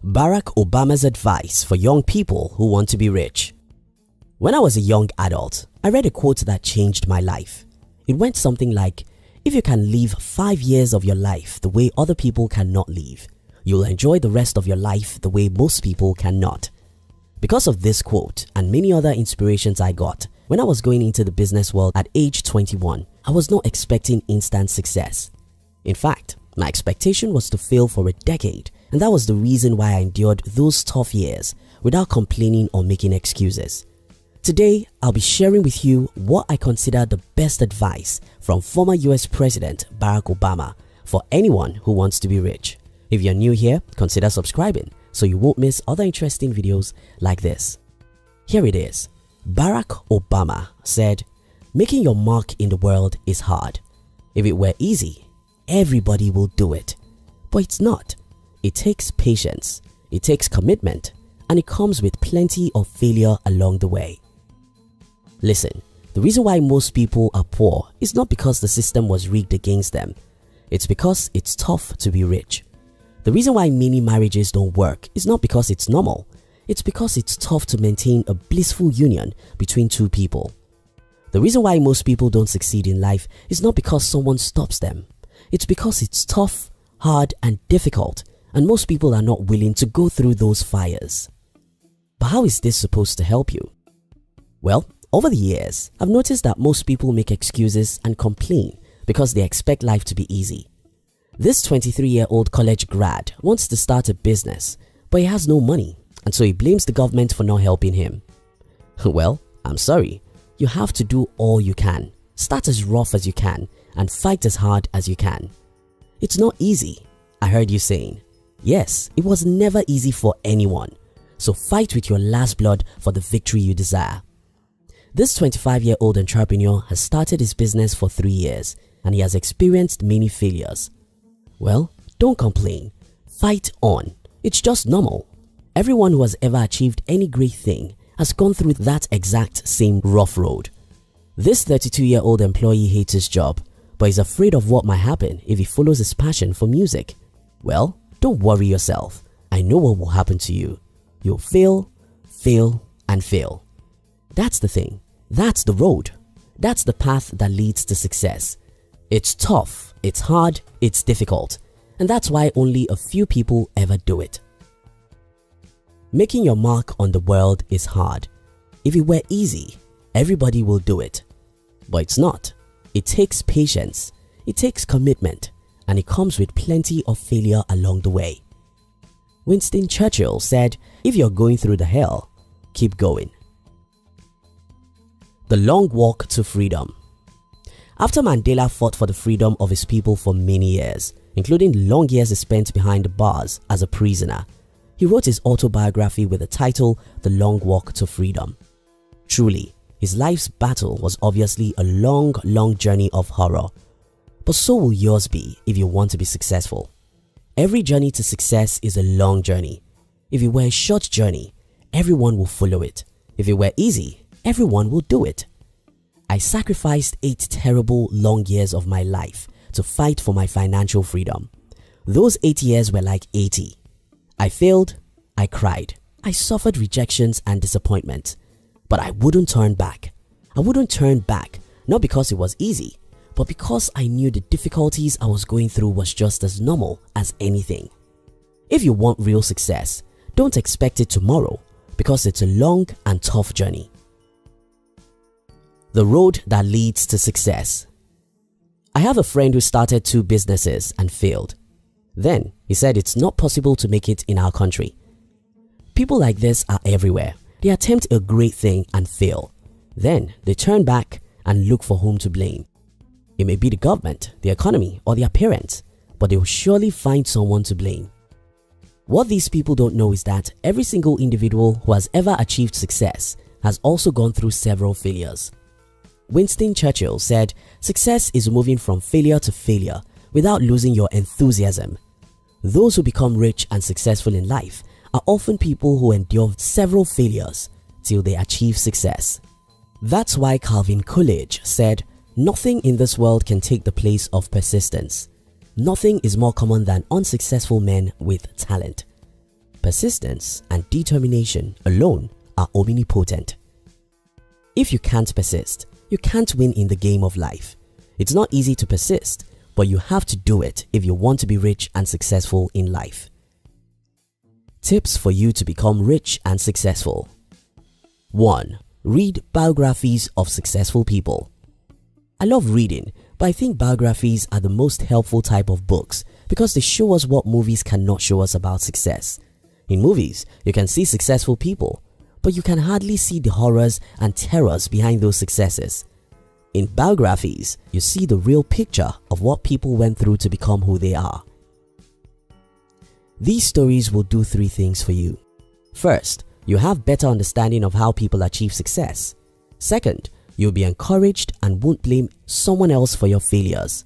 Barack Obama's advice for young people who want to be rich. When I was a young adult, I read a quote that changed my life. It went something like, if you can live 5 years of your life the way other people cannot live, you'll enjoy the rest of your life the way most people cannot. Because of this quote and many other inspirations I got, when I was going into the business world at age 21, I was not expecting instant success. In fact, my expectation was to fail for a decade, and that was the reason why I endured those tough years without complaining or making excuses. Today, I'll be sharing with you what I consider the best advice from former US President Barack Obama for anyone who wants to be rich. If you're new here, consider subscribing so you won't miss other interesting videos like this. Here it is. Barack Obama said, "Making your mark in the world is hard. If it were easy, everybody will do it. But it's not. It takes patience, it takes commitment, and it comes with plenty of failure along the way." Listen, the reason why most people are poor is not because the system was rigged against them. It's because it's tough to be rich. The reason why many marriages don't work is not because it's normal. It's because it's tough to maintain a blissful union between two people. The reason why most people don't succeed in life is not because someone stops them. It's because it's tough, hard, and difficult, and most people are not willing to go through those fires. But how is this supposed to help you? Well, over the years, I've noticed that most people make excuses and complain because they expect life to be easy. This 23-year-old college grad wants to start a business, but he has no money, and so he blames the government for not helping him. Well, I'm sorry, you have to do all you can, start as rough as you can, and fight as hard as you can. It's not easy, I heard you saying. Yes, it was never easy for anyone, so fight with your last blood for the victory you desire. This 25-year-old entrepreneur has started his business for 3 years and he has experienced many failures. Well, don't complain. Fight on. It's just normal. Everyone who has ever achieved any great thing has gone through that exact same rough road. This 32-year-old employee hates his job, but is afraid of what might happen if he follows his passion for music. Well, don't worry yourself. I know what will happen to you. You'll fail, fail, and fail. That's the thing. That's the road. That's the path that leads to success. It's tough, it's hard, it's difficult, and that's why only a few people ever do it. Making your mark on the world is hard. If it were easy, everybody will do it. But it's not. It takes patience, it takes commitment, and it comes with plenty of failure along the way. Winston Churchill said, "If you're going through the hell, keep going." The long walk to freedom. After Mandela fought for the freedom of his people for many years, including long years he spent behind the bars as a prisoner, he wrote his autobiography with the title The Long Walk to Freedom. Truly, his life's battle was obviously a long journey of horror. But so will yours be if you want to be successful. Every journey to success is a long journey. If it were a short journey, everyone will follow it. If it were easy, everyone will do it. I sacrificed 8 terrible long years of my life to fight for my financial freedom. Those 8 years were like 80. I failed, I cried, I suffered rejections and disappointment, but I wouldn't turn back. I wouldn't turn back, not because it was easy, but because I knew the difficulties I was going through was just as normal as anything. If you want real success, don't expect it tomorrow because it's a long and tough journey. The road that leads to success. I have a friend who started 2 businesses and failed. Then he said it's not possible to make it in our country. People like this are everywhere. They attempt a great thing and fail. Then they turn back and look for whom to blame. It may be the government, the economy, or their parents, but they will surely find someone to blame. What these people don't know is that every single individual who has ever achieved success has also gone through several failures. Winston Churchill said, "Success is moving from failure to failure without losing your enthusiasm." Those who become rich and successful in life are often people who endure several failures till they achieve success. That's why Calvin Coolidge said, "Nothing in this world can take the place of persistence. Nothing is more common than unsuccessful men with talent." persistence and determination alone are omnipotent. If you can't persist, you can't win in the game of life. It's not easy to persist, but you have to do it if you want to be rich and successful in life. Tips for you to become rich and successful. 1. Read biographies of successful people. I love reading, but I think biographies are the most helpful type of books because they show us what movies cannot show us about success. In movies, you can see successful people, but you can hardly see the horrors and terrors behind those successes. In biographies, you see the real picture of what people went through to become who they are. These stories will do 3 things for you. First, you have better understanding of how people achieve success. Second, you'll be encouraged and won't blame someone else for your failures.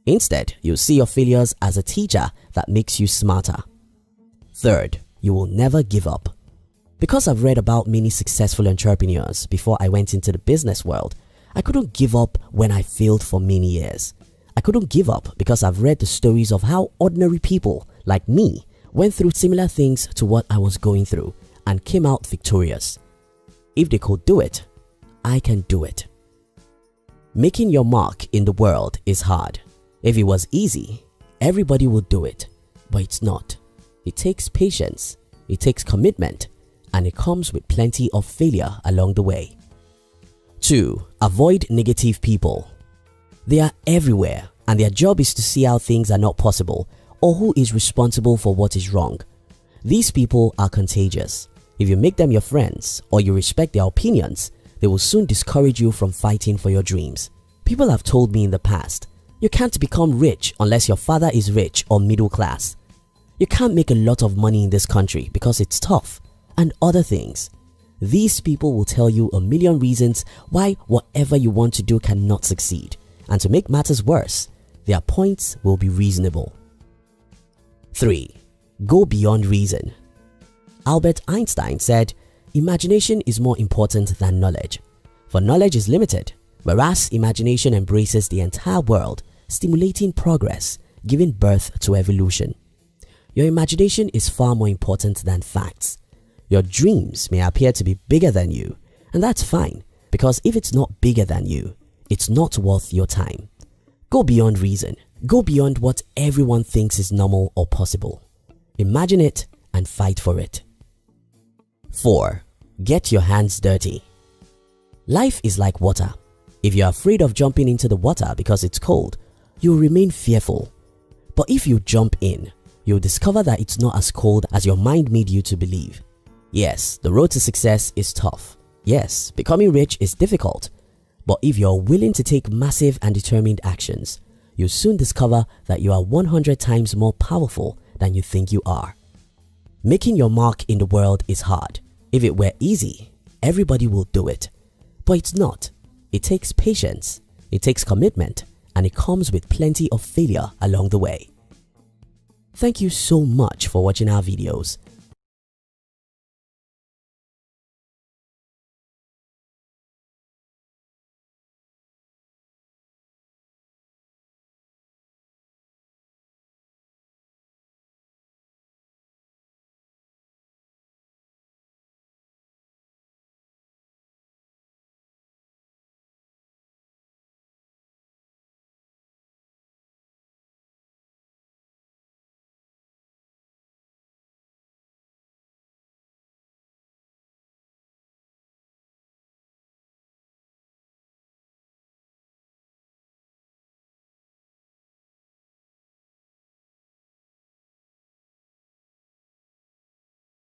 Instead, you'll see your failures as a teacher that makes you smarter. Third, you will never give up. Because I've read about many successful entrepreneurs before I went into the business world, I couldn't give up when I failed for many years. I couldn't give up because I've read the stories of how ordinary people like me went through similar things to what I was going through and came out victorious. If they could do it, I can do it. Making your mark in the world is hard. If it was easy, everybody would do it, but it's not. It takes patience, it takes commitment, and it comes with plenty of failure along the way. 2. Avoid negative people. They are everywhere and their job is to see how things are not possible or who is responsible for what is wrong. These people are contagious. If you make them your friends or you respect their opinions, they will soon discourage you from fighting for your dreams. People have told me in the past, you can't become rich unless your father is rich or middle class. You can't make a lot of money in this country because it's tough, and other things. These people will tell you a million reasons why whatever you want to do cannot succeed, and to make matters worse, their points will be reasonable. 3. Go beyond reason. Albert Einstein said, imagination is more important than knowledge, for knowledge is limited, whereas imagination embraces the entire world, stimulating progress, giving birth to evolution. Your imagination is far more important than facts. Your dreams may appear to be bigger than you, and that's fine, because if it's not bigger than you, it's not worth your time. Go beyond reason. Go beyond what everyone thinks is normal or possible. Imagine it and fight for it. 4. Get your hands dirty. Life is like water. If you're afraid of jumping into the water because it's cold, you'll remain fearful. But if you jump in, you'll discover that it's not as cold as your mind made you to believe. Yes, the road to success is tough. Yes, becoming rich is difficult. But if you're willing to take massive and determined actions, you'll soon discover that you are 100 times more powerful than you think you are. Making your mark in the world is hard. If it were easy, everybody will do it. But it's not. It takes patience, it takes commitment, and it comes with plenty of failure along the way. Thank you so much for watching our videos.